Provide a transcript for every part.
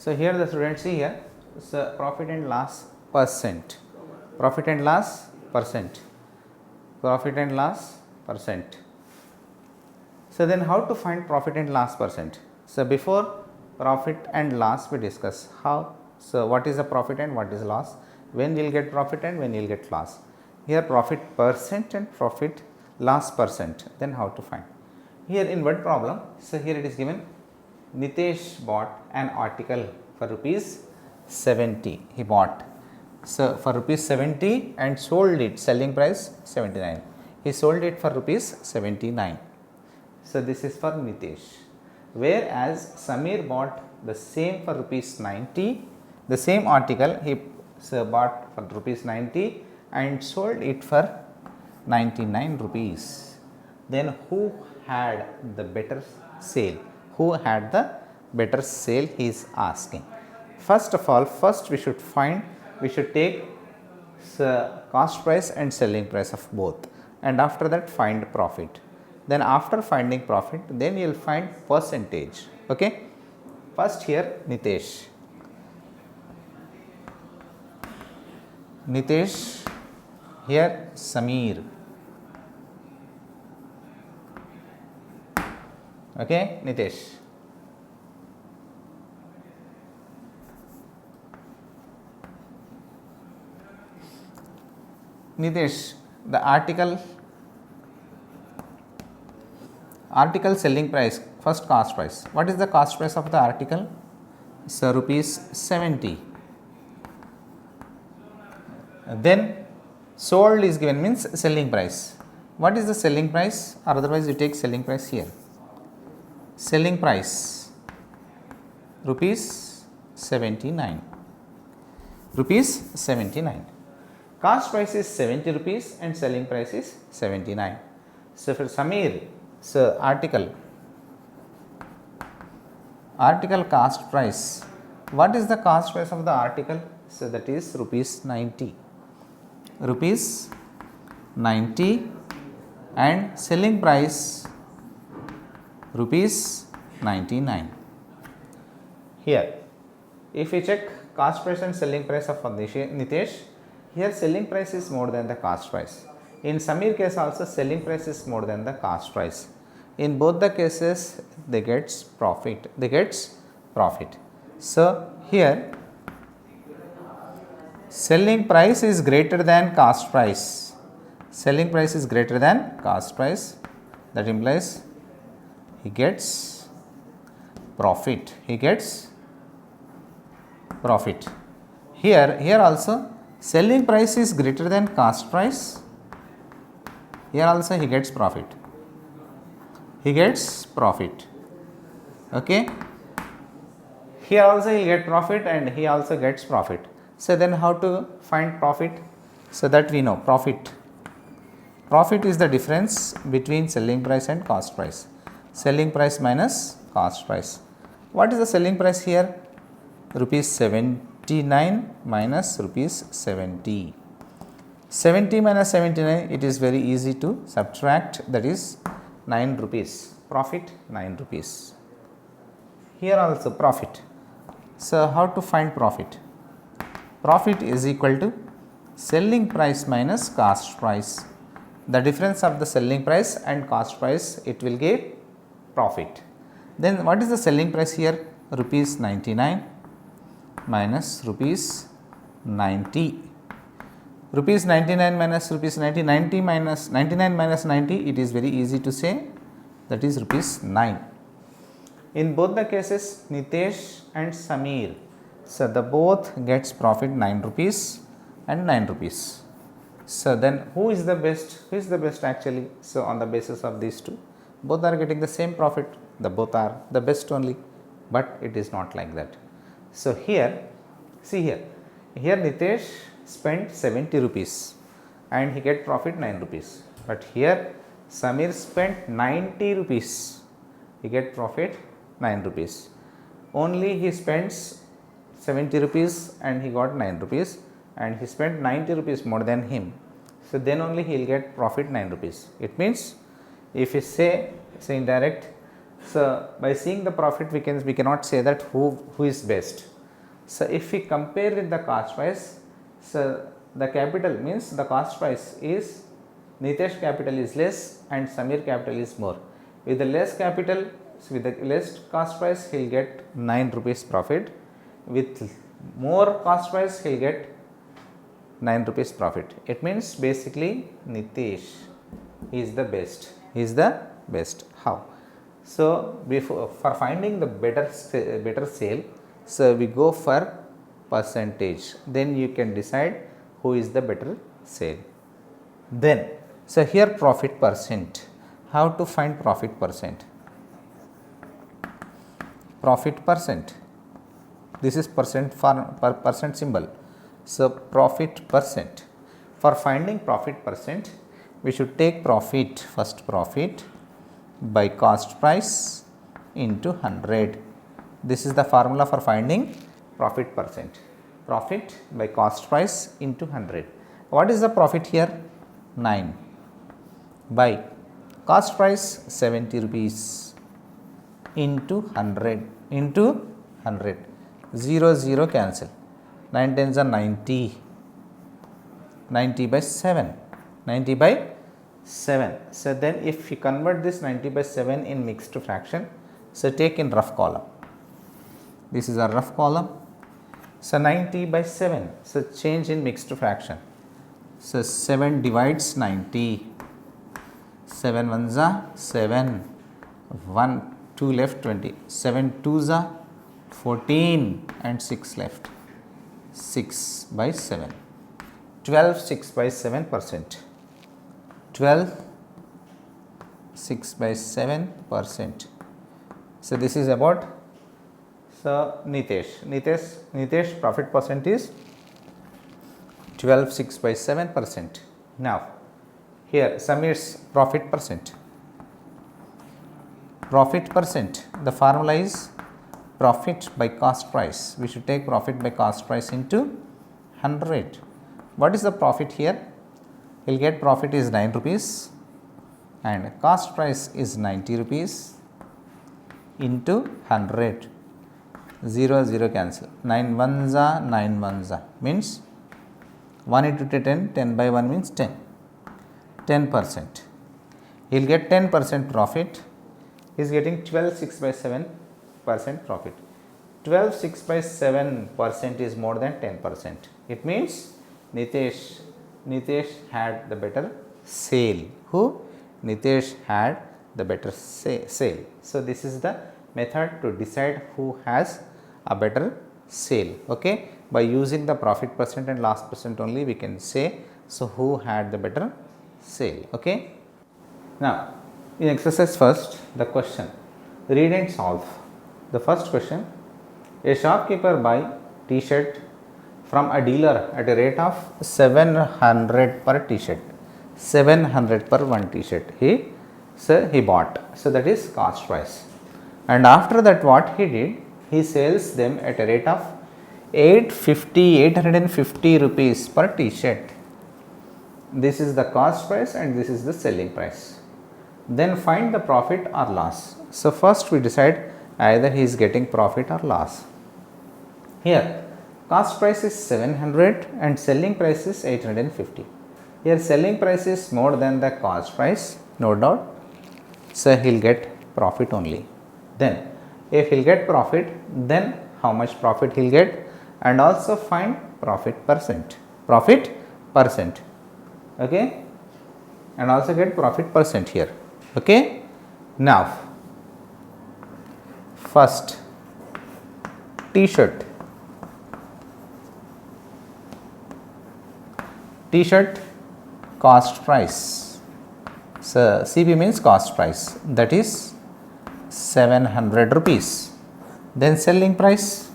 So here the students see here, so profit and loss percent, profit and loss percent, profit and loss percent. So then how to find profit and loss percent? So before profit and loss we discuss how, so what is the profit and what is loss, when you will get profit and when you will get loss. Here profit percent and profit loss percent, then how to find. Here in one problem, so here it is given Nitesh bought an article for rupees 70, he bought, so for rupees 70 and sold it, selling price 79, he sold it for rupees 79. So this is for Nitesh, whereas Samir bought the same for rupees 90, the same article he bought for rupees 90 and sold it for 99 rupees. Then who had the better sale? Who had the better sale, he is asking. First of all, first we should take cost price and selling price of both, and after that find profit. Then after finding profit, then you will find percentage. Okay. First here Nitesh, here Samir. Okay, Nitesh. Nitesh, the article selling price, first cost price. What is the cost price of the article? So rupees 70. Then sold is given, means selling price. What is the selling price, or otherwise you take selling price here. Selling price rupees 79. Rupees 79. Cost price is 70 rupees and selling price is 79. So for Samir, so article cost price. What is the cost price of the article? So that is rupees 90. Rupees 90 and selling price rupees 99. Here, if we check cost price and selling price of Nitesh, here selling price is more than the cost price. In Samir case also selling price is more than the cost price. In both the cases they gets profit. So here selling price is greater than cost price. Selling price is greater than cost price. That implies he gets profit. Here also selling price is greater than cost price. Here also he gets profit. Okay. Here also he will get profit and he also gets profit. So then how to find profit? So that we know profit is the difference between selling price and cost price. Selling price minus cost price. What is the selling price here? Rupees 79 minus rupees 70. 70 minus 79, it is very easy to subtract, that is 9 rupees. Profit 9 rupees. Here also profit. So how to find profit? Profit is equal to selling price minus cost price. The difference of the selling price and cost price, it will give profit. Then what is the selling price here? Rupees 99 minus rupees 90. Rupees 99 minus rupees 90, 90 minus 99 minus 90, it is very easy to say, that is rupees 9. In both the cases Nitesh and Samir, so the both gets profit 9 rupees and 9 rupees. So then who is the best actually? So on the basis of these two, both are getting the same profit, the both are the best only, but it is not like that. So here, see here Nitesh spent 70 rupees and he get profit 9 rupees, but here Samir spent 90 rupees, he get profit 9 rupees. Only he spends 70 rupees and he got 9 rupees, and he spent 90 rupees more than him. So then only he will get profit 9 rupees. It means if we say in direct, So by seeing the profit, we cannot say that who is best. So if we compare with the cost price, so the capital means the cost price is Nitesh capital is less and Samir capital is more. With the less capital, so with the less cost price, he will get 9 rupees profit. With more cost price, he will get 9 rupees profit. It means basically Nitesh is the best. He is the best. How? So for finding the better sale, so we go for percentage. Then you can decide who is the better sale. Then, so here profit percent. How to find profit percent? Profit percent. This is percent for percent symbol. So profit percent. For finding profit percent, we should take profit, first profit by cost price into 100. This is the formula for finding profit percent. Profit by cost price into 100. What is the profit here? 9 by cost price 70 rupees into 100 into 100. 0 0 cancel. 9 tens are 90. 90 by 7. 90 by 7. So then if you convert this 90 by 7 in mixed fraction, so take in rough column. This is a rough column. So 90 by 7. So change in mixed fraction. So 7 divides 90. 7 ones are 7. 1 2 left 20. 7 twos are 14 and 6 left. 6 by 7. 12 6 by 7 percent. 12 6 by 7 percent. So this is about Nitesh profit percent is 12 6 by 7 percent. Now here Samir's profit percent. Profit percent, the formula is profit by cost price. We should take profit by cost price into 100. What is the profit here? He will get profit is 9 rupees and cost price is 90 rupees into 100. 0 0 cancel. 9 ones are 9 ones are means 1 into 10, 10 by 1 means 10. 10%. He will get 10% profit. He is getting 12 6 by 7 percent profit. 12 6 by 7 percent is more than 10%. It means Nitesh had the better sale. Who? Nitesh had the better sale. So this is the method to decide who has a better sale. Okay, by using the profit percent and loss percent only we can say so who had the better sale. Okay. Now in exercise first, the question, read and solve. The first question, a shopkeeper buy t-shirt from a dealer at a rate of 700 per t-shirt. 700 per one t-shirt he bought. So that is cost price. And after that what he did, he sells them at a rate of 850 rupees per t-shirt. This is the cost price and this is the selling price. Then find the profit or loss. So first we decide either he is getting profit or loss. Here cost price is 700 and selling price is 850. Here selling price is more than the cost price, no doubt. So he will get profit only. Then if he will get profit, then how much profit he will get, and also find profit percent. Profit percent. Okay, and also get profit percent here. Okay. Now first t-shirt. T-shirt cost price. So CP means cost price, that is 700 rupees. Then selling price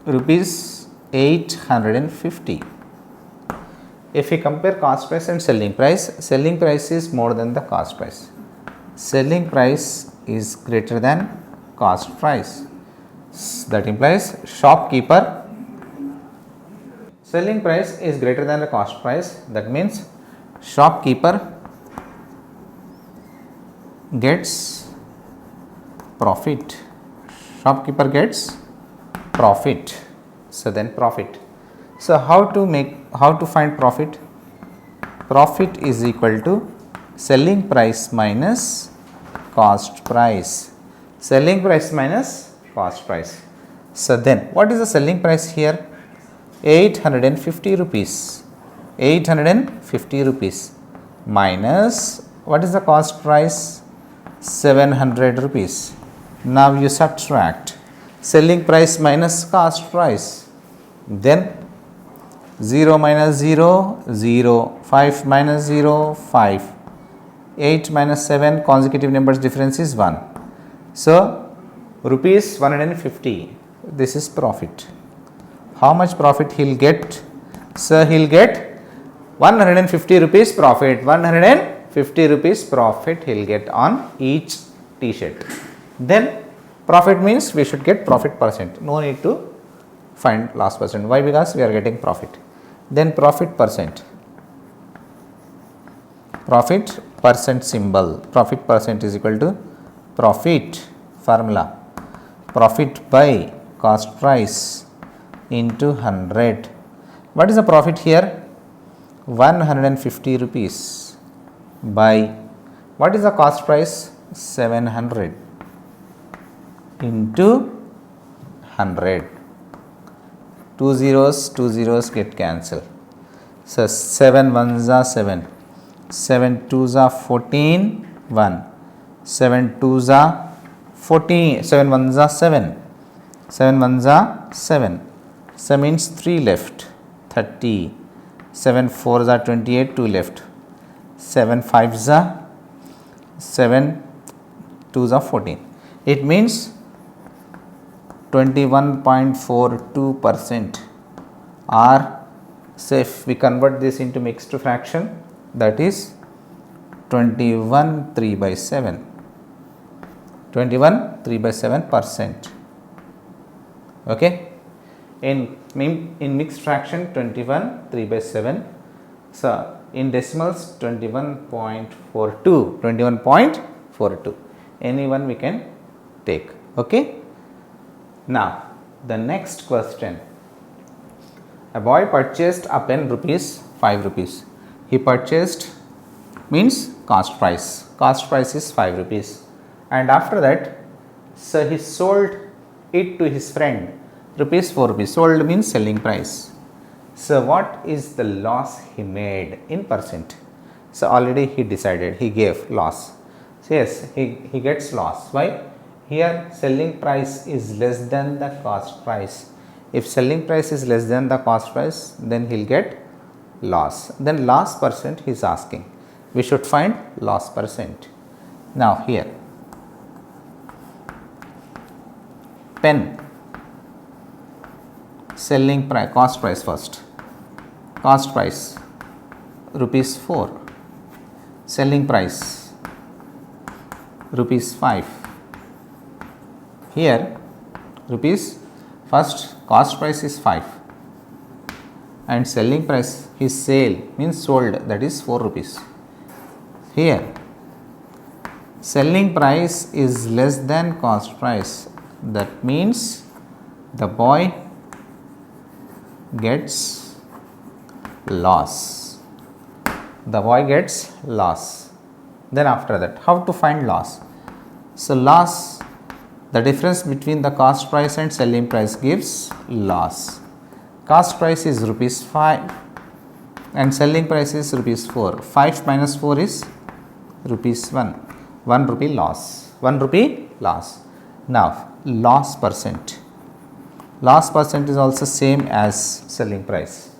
rupees 850. If we compare cost price and selling price is more than the cost price. Selling price is greater than cost price. That implies shopkeeper, selling price is greater than the cost price. That means shopkeeper gets profit. Shopkeeper gets profit. So then profit. So how to find profit? Profit is equal to selling price minus cost price. Selling price minus cost price. So then what is the selling price here? 850 rupees. 850 rupees minus what is the cost price? 700 rupees. Now you subtract selling price minus cost price. Then 0 minus 0, 0, 5 minus 0, 5, 8 minus 7, consecutive numbers difference is 1. So, rupees 150, this is profit. How much profit he will get? So, he will get 150 rupees profit, 150 rupees profit he will get on each t-shirt. Then, profit means we should get profit percent, no need to find loss percent. Why? Because we are getting profit. Then profit percent symbol, profit percent is equal to profit formula, profit by cost price into 100. What is the profit here? 150 rupees by what is the cost price? 700 into 100. Two zeros get cancelled. So 7 ones are 7, 7 twos are 14, 1, 7 twos are 14, 7 ones are 7, 7 ones are 7, so means 3 left, 30, 7 fours are 28, 2 left, 7 fives are 7, twos are 14. It means 21.42%, or say if we convert this into mixed fraction, that is 21 3 by 7, 21 3 by 7%. Okay, in mixed fraction 21 3 by 7, so in decimals 21.42, 21.42, any one we can take. Okay. Now, the next question, a boy purchased a pen rupees 5 rupees. He purchased means cost price is 5 rupees, and after that, so he sold it to his friend rupees 4 rupees. Sold means selling price. So, what is the loss he made in percent? So, already he decided, he gave loss. So, yes, he gets loss. Why? Here selling price is less than the cost price. If selling price is less than the cost price, then he will get loss. Then loss percent he is asking. We should find loss percent. Now here, pen, selling price, cost price first. Cost price rupees 4, selling price rupees 5. Here rupees, first cost price is 5 and selling price, his sale means sold, that is 4 rupees. Here selling price is less than cost price, that means the boy gets loss. The boy gets loss. Then after that, how to find loss? So loss, the difference between the cost price and selling price gives loss. Cost price is rupees 5 and selling price is rupees 4. 5 minus 4 is rupees 1. 1 rupee loss. 1 rupee loss. Now loss percent. Loss percent is also same as selling price.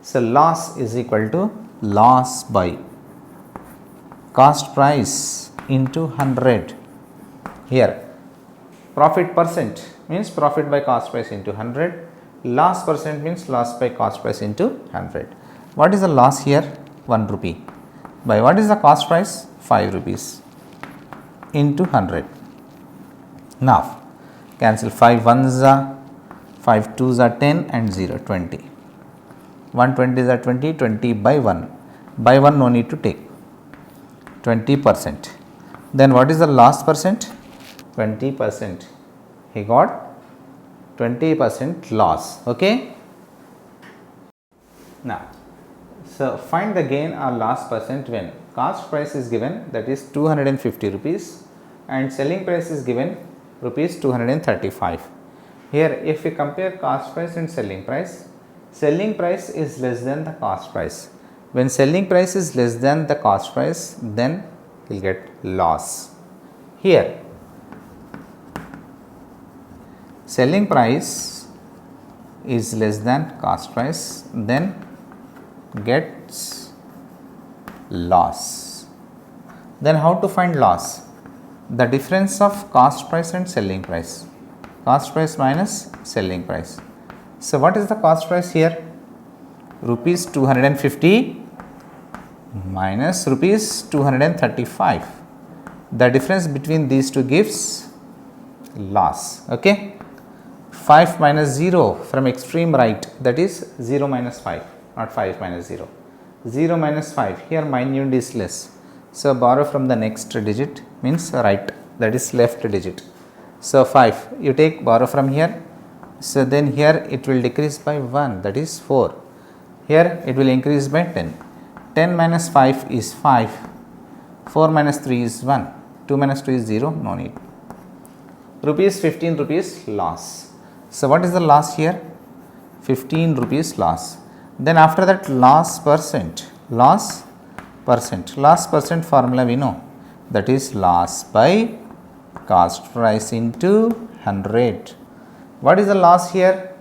So loss is equal to loss by cost price into 100. Here profit percent means profit by cost price into 100. Loss percent means loss by cost price into 100. What is the loss here? 1 rupee. By what is the cost price? 5 rupees into 100. Now cancel 5 ones are 5 twos are 10 and 0 20. 120 is 20, 20 by 1. By 1 no need to take. 20%. Then what is the last percent? 20%. He got 20% loss. Okay. Now, so find the gain or loss percent when cost price is given, that is 250 rupees, and selling price is given rupees 235. Here if we compare cost price and selling price is less than the cost price. When selling price is less than the cost price, then we will get loss. Here selling price is less than cost price, then gets loss. Then how to find loss? The difference of cost price and selling price. Cost price minus selling price. So what is the cost price here? Rupees 250 minus rupees 235. The difference between these two gives loss. Okay. 5 minus 0 from extreme right, that is 0 minus 5, not 5 minus 0. 0 minus 5, here minute is less. So borrow from the next digit, means right, that is left digit. So 5, you take borrow from here. So then here it will decrease by 1, that is 4. Here it will increase by 10. 10 minus 5 is 5. 4 minus 3 is 1. 2 minus 2 is 0, no need. Rupees 15 rupees loss. So what is the loss here? 15 rupees loss. Then after that loss percent formula we know, that is loss by cost price into 100. What is the loss here?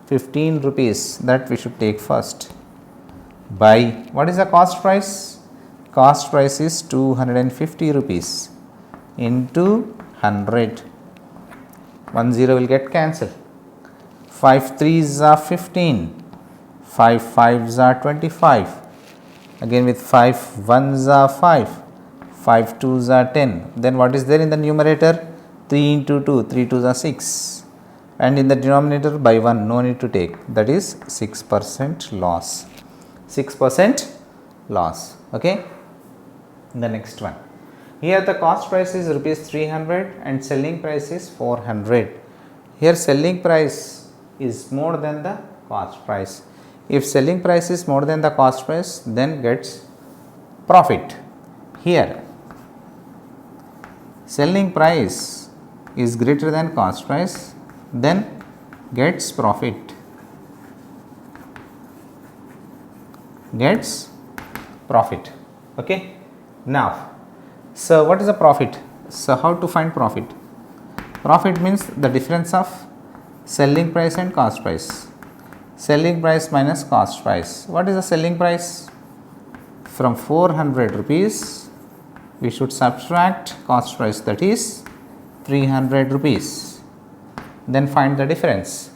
15 rupees, that we should take first, by what is the cost price? Cost price is 250 rupees into 100. 1 0 will get cancelled. 5 3s are 15, 5 5s are 25, again with 5 1s are 5, 5 2s are 10. Then what is there in the numerator? 3 into 2, 3 2s are 6, and in the denominator by 1, no need to take, that is 6% loss. 6% loss. Okay. The next one, here the cost price is rupees 300 and selling price is 400. Here selling price is more than the cost price. If selling price is more than the cost price, then gets profit. Here selling price is greater than cost price, then gets profit. Gets profit. Okay. Now, so what is the profit? So how to find profit? Profit means the difference of selling price and cost price. Selling price minus cost price. What is the selling price? From 400 rupees, we should subtract cost price, that is 300 rupees. Then find the difference.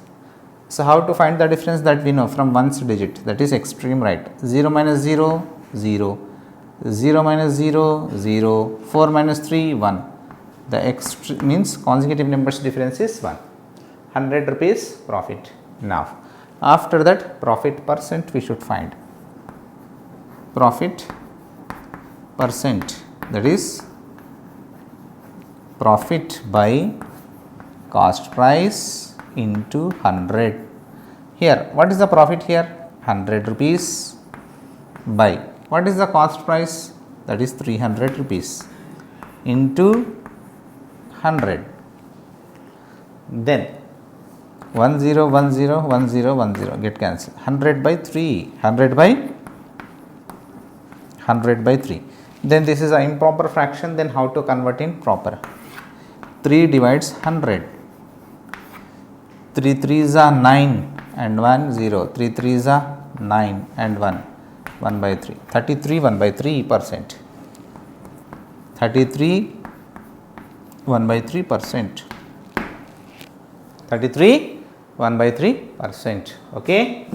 So how to find the difference? That we know from one's digit, that is extreme right. 0 minus 0, 0. 0 minus 0, 0. 4 minus 3, 1. The means consecutive numbers difference is 1. 100 rupees profit. Now, after that profit percent we should find. Profit percent, that is profit by cost price into 100. Here what is the profit here? 100 rupees by what is the cost price? That is 300 rupees into 100. Then 1 0 1 0 1 0 1 0 get cancelled. 100 by 3, 100 by 3. Then this is an improper fraction, then how to convert in proper? 3 divides 100. 3 3s are 9 and 1 0. 3 3s are 9 and 1 by 3. 33 1 by 3%. 33 1 by 3%. 33 1 by 3%. Okay.